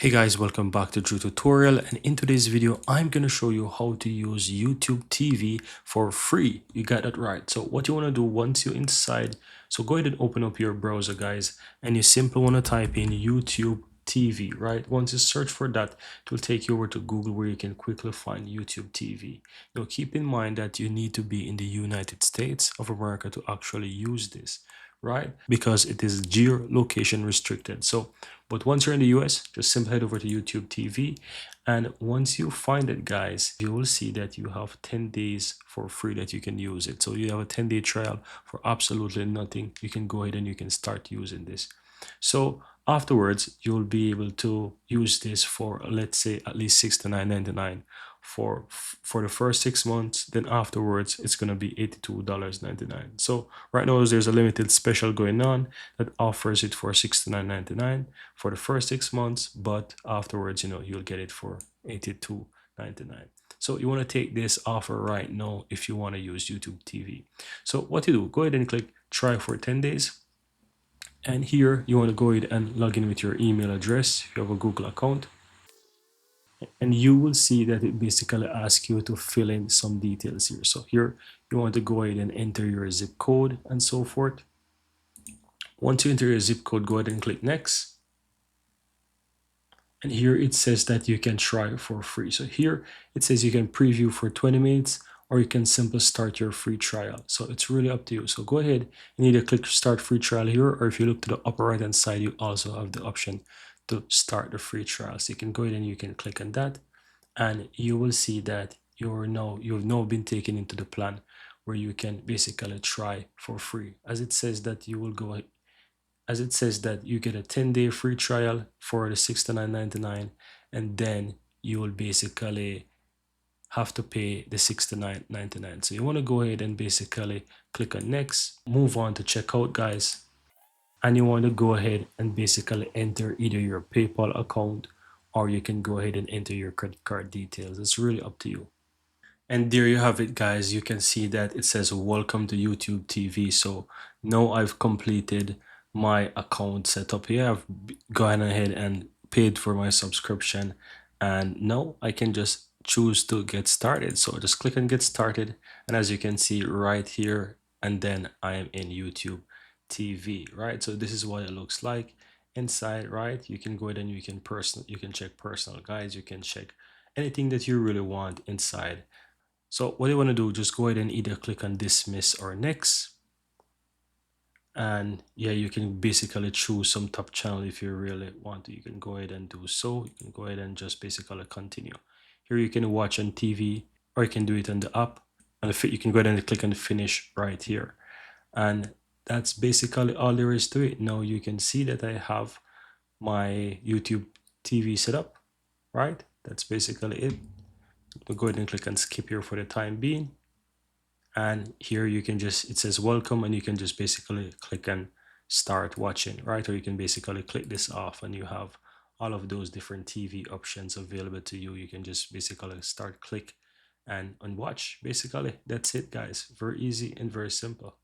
Hey guys, welcome back to Drew Tutorial, and in today's video I'm going to show you how to use YouTube TV for free. You got that right. So what you want to do once you're inside, so go ahead and open up your browser guys, and you simply want to type in YouTube TV, right? Once you search for that, it will take you over to Google where you can quickly find YouTube TV. Now keep in mind that you need to be in the United States of America to actually use this, right? Because it is geolocation restricted. So but once you're in the US, just simply head over to YouTube TV. And once you find it, guys, you will see that you have 10 days for free that you can use it. So you have a 10-day trial for absolutely nothing. You can go ahead and you can start using this. So afterwards, you'll be able to use this for, let's say, at least $69.99 for the first 6 months. Then afterwards it's going to be $82.99. So right now there's a limited special going on that offers it for $69.99 for the first 6 months, but afterwards you'll get it for $82.99. So you want to take this offer right now if you want to use YouTube TV. So what you do, go ahead and click try for 10 days. And here you want to go ahead and log in with your email address if you have a Google account. And you will see that it basically asks you to fill in some details here. So here you want to go ahead and enter your zip code and so forth. Once you enter your zip code, go ahead and click next. And here it says that you can try for free. So here it says you can preview for 20 minutes or you can simply start your free trial. So it's really up to you. So go ahead and either click start free trial here, or if you look to the upper right hand side, you also have the option to start the free trial. So you can go ahead and you can click on that, and you will see that you've now been taken into the plan where you can basically try for free. As it says that you get a 10-day free trial for the $69.99, and then you will basically have to pay the $69.99. So you want to go ahead and basically click on next, move on to checkout guys, and you want to go ahead and basically enter either your PayPal account or you can go ahead and enter your credit card details. It's really up to you. And there you have it guys. You can see that it says welcome to YouTube TV. So now I've completed my account setup here. I've gone ahead and paid for my subscription, and now I can just choose to get started. So just click on get started, and as you can see right here, and then I am in YouTube TV, right? So this is what it looks like inside, right? You can go ahead and you can check personal guides, you can check anything that you really want inside. So what you want to do, just go ahead and either click on dismiss or next. And yeah, you can basically choose some top channel if you really want to. You can go ahead and do so. You can go ahead and just basically continue. Here you can watch on TV, or you can do it on the app. And you can go ahead and click on finish right here. And that's basically all there is to it. Now you can see that I have my YouTube TV set up, right? That's basically it. We'll go ahead and click on skip here for the time being. And here you can just, it says welcome, and you can just basically click and start watching, right? Or you can basically click this off and you have all of those different TV options available to you. You can just basically start, click and watch. Basically, that's it guys. Very easy and very simple.